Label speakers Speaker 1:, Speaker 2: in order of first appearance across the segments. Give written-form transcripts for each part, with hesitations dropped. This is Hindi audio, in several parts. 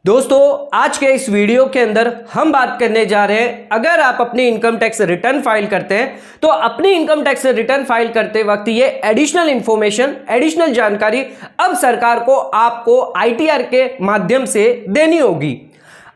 Speaker 1: दोस्तों आज के इस वीडियो के अंदर हम बात करने जा रहे हैं, अगर आप अपनी इनकम टैक्स रिटर्न फाइल करते हैं तो अपनी इनकम टैक्स रिटर्न फाइल करते वक्त ये एडिशनल इंफॉर्मेशन, एडिशनल जानकारी अब सरकार को आपको आईटीआर के माध्यम से देनी होगी।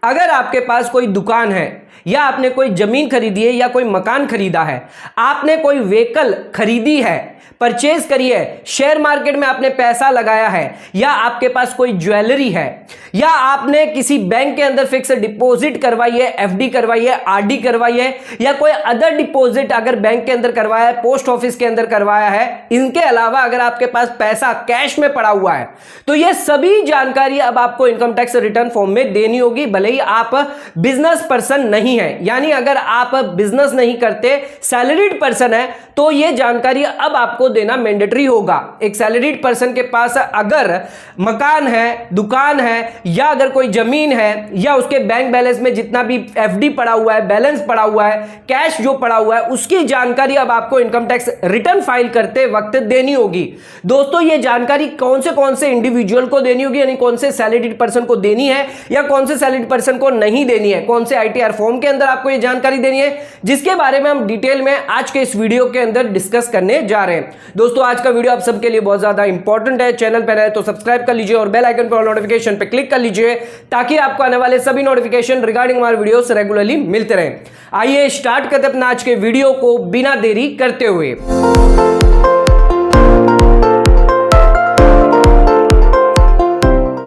Speaker 1: अगर आपके पास कोई दुकान है या आपने कोई जमीन खरीदी है या कोई मकान खरीदा है, आपने कोई व्हीकल खरीदी है, परचेज करी है, शेयर मार्केट में आपने पैसा लगाया है, या आपके पास कोई ज्वेलरी है, या आपने किसी बैंक के अंदर फिक्स डिपॉजिट करवाई है, एफडी करवाई है, आरडी करवाई है, या कोई अदर डिपॉजिट अगर बैंक के अंदर करवाया है, पोस्ट ऑफिस के अंदर करवाया है, इनके अलावा अगर आपके पास पैसा कैश में पड़ा हुआ है तो यह सभी जानकारी अब आपको इनकम टैक्स रिटर्न फॉर्म में देनी होगी, भले ही आप बिजनेस पर्सन नहीं है। यानी अगर आप बिजनेस नहीं करते, सैलरीड पर्सन है, तो यह जानकारी अब आपको देना मैंडेटरी होगा। एक सैलरीड पर्सन के पास अगर मकान है, दुकान है, या अगर कोई जमीन है, या उसके बैंक बैलेंस में जितना भी एफडी पड़ा हुआ है, बैलेंस पड़ा हुआ है, कैश जो पड़ा हुआ है, उसकी जानकारी अब आपको इनकम टैक्स रिटर्न फाइल करते वक्त देनी होगी। दोस्तों ये जानकारी कौन से इंडिविजुअल को देनी होगी, यानी कौन से सैलरीड पर्सन को देनी है या कौन से सैलरीड पर्सन को नहीं देनी है, कौन से आईटीआर फॉर्म के अंदर आपको ये जानकारी देनी है, जिसके बारे में हम डिटेल में आज के इस वीडियो के अंदर डिस्कस करने जा रहे हैं। दोस्तों आज का वीडियो आप सबके लिए बहुत ज्यादा इंपॉर्टेंट है। चैनल पर है तो सब्सक्राइब कर लीजिए और बेल आइकन पर नोटिफिकेशन पर क्लिक कर लीजिए ताकि आपको आने वाले सभी नोटिफिकेशन रिगार्डिंग हमारे वीडियोस रेगुलरली मिलते रहें। आइए स्टार्ट करते हैं अपना आज के वीडियो को बिना देरी करते हुए।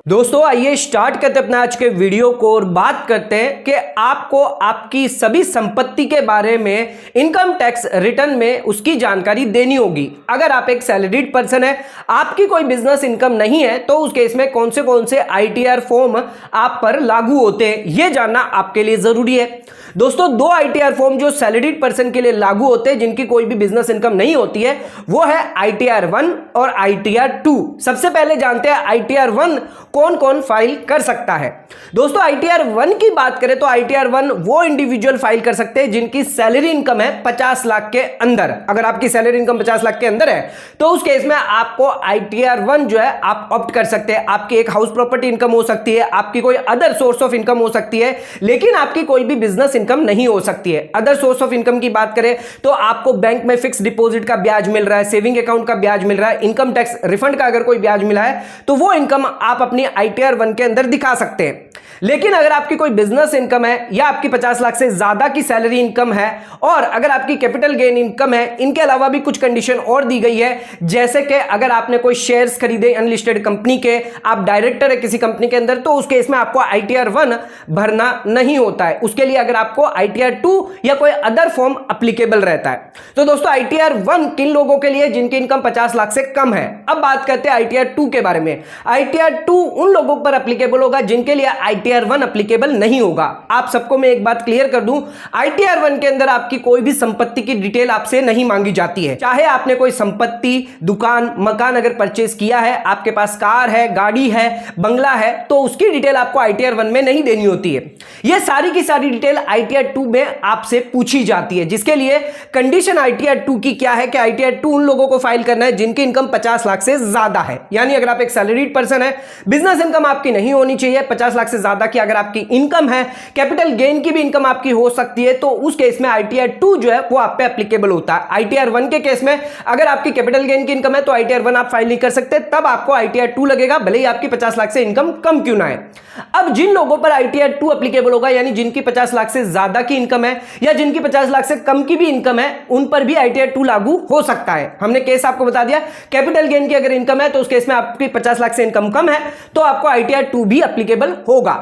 Speaker 1: दोस्तों आइए स्टार्ट करते हैं अपने आज के वीडियो को और बात करते हैं कि आपको आपकी सभी संपत्ति के बारे में इनकम टैक्स रिटर्न में उसकी जानकारी देनी होगी। अगर आप एक सैलरीड पर्सन है, आपकी कोई बिजनेस इनकम नहीं है, तो उस केस में कौन से आईटीआर फॉर्म आप पर लागू होते हैं, यह जानना आपके लिए जरूरी है। दोस्तों दो आईटीआर फॉर्म जो सैलरीड पर्सन के लिए लागू होते हैं, जिनकी कोई भी बिजनेस इनकम नहीं होती है, वो है आईटीआर 1 और आईटीआर 2। सबसे पहले जानते हैं आईटीआर 1 कौन कौन फाइल कर सकता है। दोस्तों आईटीआर 1 की बात करें तो आईटीआर 1 वो इंडिविजुअल फाइल कर सकते हैं जिनकी सैलरी इनकम है 50 लाख के अंदर। अगर आपकी सैलरी इनकम 50 लाख के अंदर है तो उस केस में आपको आईटीआर 1 जो है आप ऑप्ट कर सकते हैं। आपकी एक हाउस प्रॉपर्टी इनकम हो सकती है, आपकी कोई अदर सोर्स ऑफ इनकम हो सकती है, लेकिन आपकी कोई भी बिजनेस इनकम नहीं हो सकती है। अदर सोर्स ऑफ इनकम की बात करें तो आपको बैंक में फिक्स डिपॉजिट का ब्याज मिल रहा है, सेविंग अकाउंट का ब्याज मिल रहा है, इनकम टैक्स रिफंड का अगर कोई ब्याज मिला है तो वो इनकम आप अपनी आईटीआर 1 के अंदर दिखा सकते हैं। लेकिन अगर आपकी कोई बिजनेस इनकम है या आपकी 50 लाख से ज्यादा की सैलरी इनकम है और अगर आपकी कैपिटल गेन इनकम है, इनके अलावा भी कुछ कंडीशन और दी गई है, जैसे कि अगर आपने कोई शेयर्स खरीदे अनलिस्टेड कंपनी के, आप डायरेक्टर है किसी कंपनी के अंदर, तो उस केस में आपको आईटीआर 1 भरना नहीं होता है। उसके लिए अगर आपको आईटीआर 2 या कोई अदर फॉर्म एप्लीकेबल रहता है। तो दोस्तों आईटीआर 1 किन लोगों के लिए जिनकी इनकम 50 लाख से कम है। अब बात करते हैं आईटीआर 2 के बारे में। आईटीआर 2 उन लोगों पर एप्लीकेबल होगा जिनके लिए आईटीआर 1 एप्लीकेबल नहीं होगा। आप सबको मैं एक बात क्लियर कर दूं, आईटीआर 1 के अंदर आपकी कोई भी संपत्ति की डिटेल आपसे नहीं मांगी जाती है। चाहे आपने कोई संपत्ति, दुकान, मकान अगर परचेज किया है, आपके पास कार है, गाड़ी है, बंगला है, तो उसकी डिटेल आपको आईटीआर 1 में नहीं देनी होती है। यह सारी की सारी डिटेल आईटीआर 2 में आपसे पूछी जाती है, जिसके लिए कंडीशन आईटीआर 2 की क्या है कि आईटीआर 2 उन लोगों को फाइल करना है जिनकी इनकम 50 लाख से ज्यादा है। यानी अगर आप एक सैलरीड पर्सन है, बिजनेस इनकम आपकी नहीं होनी चाहिए, 50 लाख से ज्यादा की अगर आपकी इनकम है, कैपिटल गेन की भी इनकम आपकी हो सकती है, तो उस केस में आईटीआर 2 जो है वो आप पे एप्लीकेबल होता है। आईटीआर 1 के केस में अगर आपकी कैपिटल गेन की इनकम है तो आईटीआर 1 आप फाइल नहीं कर सकते, तब आपको आईटीआर 2 लगेगा, भले ही आपकी 50 लाख से इनकम कम क्यों ना है। अब जिन लोगों पर आईटीआर 2 एप्लीकेबल होगा, यानी जिनकी 50 लाख से ज्यादा की इनकम है या जिनकी 50 लाख से कम की भी इनकम है, उन पर भी आईटीआर 2 लागू हो सकता है। हमने केस आपको बता दिया, कैपिटल गेन की अगर इनकम है तो उस केस में आपकी 50 लाख से इनकम कम है तो आपको आईटीआर 2 भी एप्लीकेबल होगा।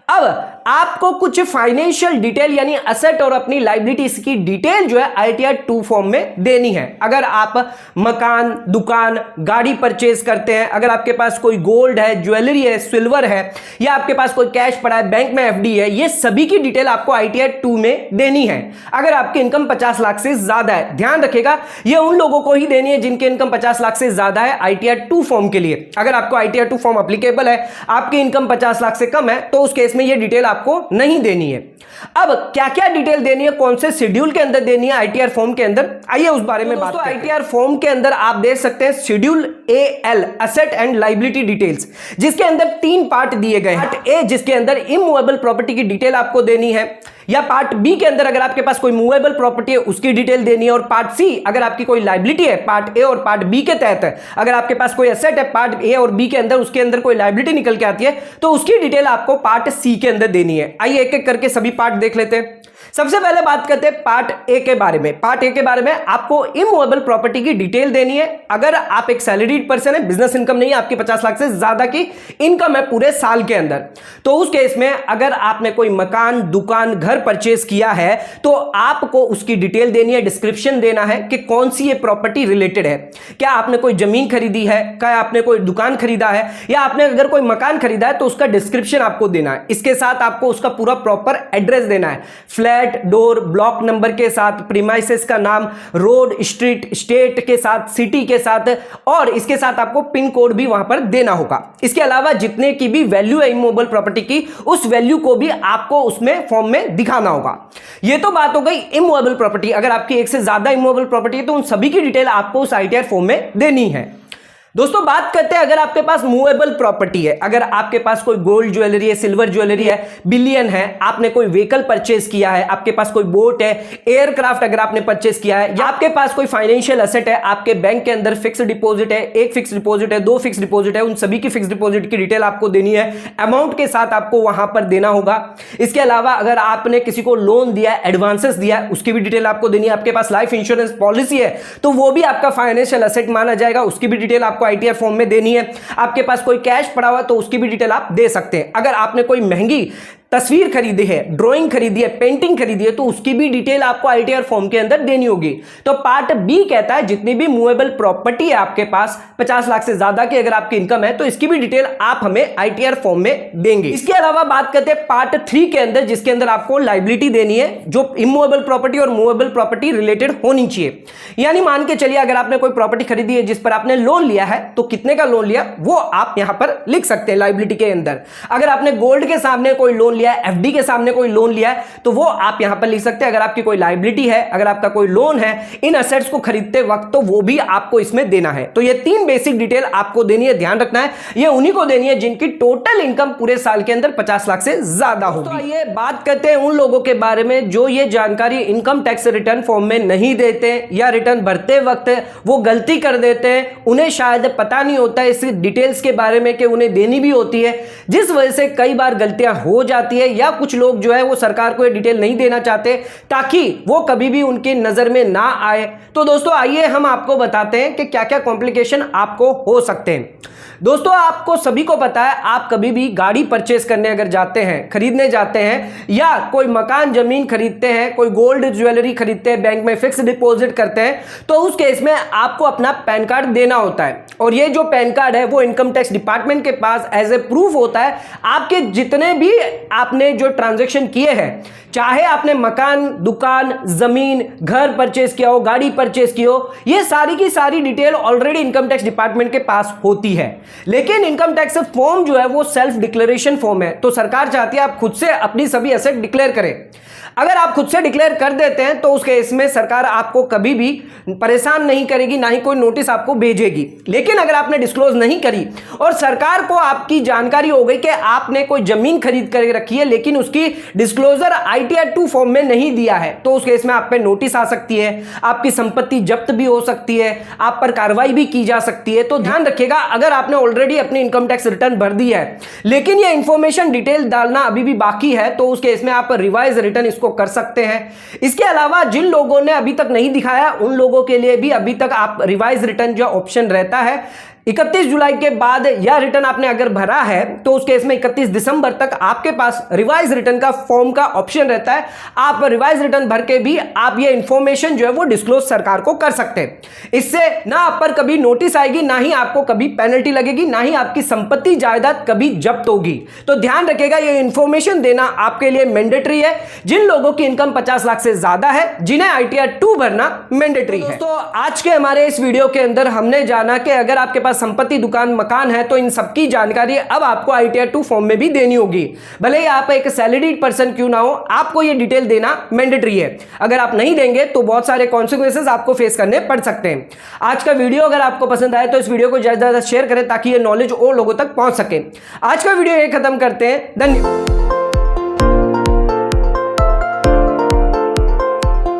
Speaker 1: अब आपको कुछ फाइनेंशियल डिटेल यानी असेट और अपनी लायबिलिटीज की डिटेल जो है आईटीआर 2 फॉर्म में देनी है। अगर आप मकान, दुकान, गाड़ी परचेज करते हैं, अगर आपके पास कोई गोल्ड है, ज्वेलरी है, सिल्वर है, या आपके पास कोई कैश पड़ा है, बैंक में एफडी है, ये सभी की डिटेल आपको आईटीआर 2 में देनी है। अगर आपकी इनकम 50 लाख से ज्यादा है, ध्यान रखिएगा ये उन लोगों को ही देनी है जिनकी इनकम 50 लाख से ज्यादा है आईटीआर 2 फॉर्म के लिए। अगर आपको आईटीआर 2 फॉर्म एप्लीकेबल है, आपकी इनकम 50 लाख से कम है, तो उस केस में ये डिटेल आपको नहीं देनी है। अब क्या क्या डिटेल देनी है, कौन से शेड्यूल के अंदर देनी है आईटीआर फॉर्म के अंदर, आइए उस बारे में बात करते हैं। आईटीआर फॉर्म के अंदर आप देख सकते हैं schedule AL asset and liability details, जिसके अंदर 3 पार्ट दिए गए हैं। पार्ट ए जिसके अंदर इमूवेबल प्रॉपर्टी की डिटेल आपको देनी है, या पार्ट बी के अंदर अगर आपके पास कोई मूवेबल प्रॉपर्टी है उसकी डिटेल देनी है, और पार्ट सी अगर आपकी कोई लायबिलिटी है पार्ट ए और पार्ट बी के तहत है, अगर आपके पास कोई एसेट है पार्ट ए और बी के अंदर उसके अंदर कोई लायबिलिटी निकल के आती है तो उसकी डिटेल आपको पार्ट सी के अंदर देनी है। आइए एक एक करके सभी पार्ट देख लेते हैं। सबसे पहले बात करते हैं पार्ट ए के बारे में। पार्ट ए के बारे में आपको इमूवेबल प्रॉपर्टी की डिटेल देनी है। अगर आप एक सैलरीड पर्सन है, बिजनेस इनकम नहीं है, आपकी 50 लाख से ज्यादा की इनकम है पूरे साल के अंदर, तो उस केस में अगर आपने कोई मकान, दुकान, घर परचेज किया है तो आपको उसकी डिटेल देनी है, डिस्क्रिप्शन देना है कि कौन सी ये प्रॉपर्टी रिलेटेड है। क्या आपने कोई जमीन खरीदी है, क्या आपने कोई दुकान खरीदा है, या आपने अगर कोई मकान खरीदा है तो उसका डिस्क्रिप्शन आपको देना है। इसके साथ आपको उसका पूरा प्रॉपर एड्रेस देना है, फ्लैट, डोर, ब्लॉक नंबर के साथ, प्रीमाइसेस का नाम, रोड, स्ट्रीट, स्टेट के साथ, सिटी के साथ, और इसके साथ आपको पिन कोड भी वहां पर देना होगा। इसके अलावा जितने की भी वैल्यू है इमूवेबल प्रॉपर्टी की, उस वैल्यू को भी आपको उसमें फॉर्म में दिखाना होगा। ये तो बात हो गई इमूवेबल प्रॉपर्टी। अगर आपकी एक से ज्यादा इमूवेबल प्रॉपर्टी है तो उन सभी की डिटेल आपको उस आईटीआर फॉर्म में देनी है। दोस्तों बात करते हैं अगर आपके पास मूवेबल प्रॉपर्टी है, अगर आपके पास कोई गोल्ड ज्वेलरी है, सिल्वर ज्वेलरी है, बिलियन है, आपने कोई व्हीकल परचेज किया है, आपके पास कोई बोट है, एयरक्राफ्ट अगर आपने परचेज किया है, या आपके पास कोई फाइनेंशियल एसेट है, आपके बैंक के अंदर फिक्स डिपॉजिट है, एक फिक्स डिपॉजिट है, 2 फिक्स डिपॉजिट है, उन सभी की फिक्स डिपॉजिट की डिटेल आपको देनी है, अमाउंट के साथ आपको वहां पर देना होगा। इसके अलावा अगर आपने किसी को लोन दिया है, एडवांसेस दिया है, उसकी भी डिटेल आपको देनी है। आपके पास लाइफ इंश्योरेंस पॉलिसी है तो वो भी आपका फाइनेंशियल एसेट माना जाएगा, उसकी भी डिटेल आपको आईटीआर फॉर्म में देनी है। आपके पास कोई कैश पड़ा हुआ तो उसकी भी डिटेल आप दे सकते हैं। अगर आपने कोई महंगी तस्वीर खरीदी है, ड्राइंग खरीदी है, पेंटिंग खरीदी है तो उसकी भी डिटेल आपको आईटीआर फॉर्म के अंदर देनी होगी। तो पार्ट बी कहता है जितनी भी मूवेबल प्रॉपर्टी है आपके पास 50 लाख से ज्यादा की अगर आपकी इनकम है तो इसकी भी डिटेल आप हमें आईटीआर फॉर्म में देंगे। इसके अलावा बात करते हैं पार्ट 3 के अंदर, जिसके अंदर आपको लायबिलिटी देनी है जो इमूवेबल प्रॉपर्टी और मूवेबल प्रॉपर्टी रिलेटेड होनी चाहिए। यानी मान के चलिए अगर आपने कोई प्रॉपर्टी खरीदी है जिस पर आपने लोन लिया है तो कितने का लोन लिया वो आप यहां पर लिख सकते हैं लायबिलिटी के अंदर। अगर आपने गोल्ड के सामने कोई लोन लिया है, एफडी के सामने कोई लोन लिया है तो वो आप यहां पर लिख सकते हैं। अगर आपकी कोई लायबिलिटी है, अगर आपका कोई लोन है इन एसेट्स को खरीदते वक्त तो वो भी आपको इसमें देना है। तो ये 3 बेसिक डिटेल आपको देनी है, ध्यान रखना है। ये उन्हीं को देनी है जिनकी टोटल इनकम पूरे साल के अंदर 50 लाख से ज्यादा होगी। तो आइए बात करते हैं उन लोगों के बारे में जो ये जानकारी इनकम टैक्स रिटर्न फॉर्म में नहीं देते या रिटर्न भरते वक्त वो गलती कर देते हैं। उन्हें शायद पता नहीं होता इस डिटेल्स के बारे में कि उन्हें देनी भी होती है, जिस वजह से कई बार गलतियां हो जाती है, या कुछ लोग जो है वो सरकार को ये डिटेल नहीं देना चाहते ताकि वो कभी भी उनकी नजर में ना आए। तो दोस्तों आइए हम आपको बताते हैं कि क्या क्या कॉम्प्लिकेशन आपको हो सकते हैं। दोस्तों आपको सभी को पता है, आप कभी भी गाड़ी परचेस करने अगर जाते हैं, खरीदने जाते हैं, या कोई मकान जमीन खरीदते हैं, कोई गोल्ड ज्वेलरी खरीदते हैं, बैंक में फिक्स डिपॉजिट करते हैं, तो उस केस में आपको अपना पैन कार्ड देना होता है। और ये जो पैन कार्ड है वो इनकम टैक्स डिपार्टमेंट के पास एज ए प्रूफ होता है आपके जितने भी आपने जो ट्रांजैक्शन किए हैं, चाहे आपने मकान, दुकान, जमीन, घर परचेस किया हो, गाड़ी परचेस की हो, ये सारी की सारी detail already income tax department के पास होती है। लेकिन इनकम टैक्स फॉर्म जो है वो सेल्फ डिक्लेरेशन फॉर्म है, तो सरकार चाहती है आप खुद से अपनी सभी एसेट डिक्लेयर करें। अगर आप खुद से डिक्लेयर कर देते हैं तो उस केस में सरकार आपको कभी भी परेशान नहीं करेगी, ना ही कोई नोटिस आपको भेजेगी। लेकिन अगर आपने डिस्क्लोज नहीं करी और सरकार को आपकी जानकारी हो गई कि आपने कोई जमीन खरीद कर रखी है लेकिन उसकी डिस्क्लोजर आईटीआर 2 फॉर्म में नहीं दिया है, तो उस केस में आप पे नोटिस आ सकती है, आपकी संपत्ति जब्त भी हो सकती है, आप पर कार्रवाई भी की जा सकती है। तो ध्यान रखिएगा, अगर आपने ऑलरेडी अपनी इनकम टैक्स रिटर्न भर दी है लेकिन यह इंफॉर्मेशन डिटेल डालना अभी भी बाकी है, तो उस केस में आप रिवाइज रिटर्न इसको कर सकते हैं। इसके अलावा जिन लोगों ने अभी तक नहीं दिखाया उन लोगों के लिए भी अभी तक आप रिवाइज रिटर्न जो ऑप्शन रहता है 31 जुलाई के बाद, या रिटर्न आपने अगर भरा है तो उस केस में 31 दिसंबर तक आपके पास रिवाइज रिटर्न का फॉर्म का ऑप्शन रहता है। आप रिवाइज रिटर्न भर के भी आप ये इंफॉर्मेशन जो है वो डिस्क्लोज सरकार को कर सकते हैं। इससे ना आप पर कभी नोटिस आएगी, ना ही आपको कभी पेनल्टी लगेगी, ना ही आपकी संपत्ति जायदाद कभी जब्त होगी। तो ध्यान रखिएगा, ये इंफॉर्मेशन देना आपके लिए मैंडेटरी है जिन लोगों की इनकम 50 लाख से ज्यादा है, जिन्हें आईटीआर 2 भरना मैंडेटरी है। तो आज के हमारे इस वीडियो के अंदर हमने जाना कि अगर आपके पास पास संपत्ति, दुकान, मकान है तो इन सबकी जानकारी अब आपको ITR 2 फॉर्म में भी देनी होगी। भले ही आप एक सैलरीड पर्सन क्यों ना हो, आपको ये डिटेल देना मैंडेटरी है। अगर आप नहीं देंगे तो बहुत सारे कॉन्सिक्वेंसेस आपको फेस करने पड़ सकते हैं। आज का वीडियो अगर आपको पसंद आए तो इस वीडियो को ज्यादा से ज्यादा शेयर करें ताकि ये नॉलेज और लोगों तक पहुंच सके। आज का वीडियो ये खत्म करते हैं। धन्यवाद।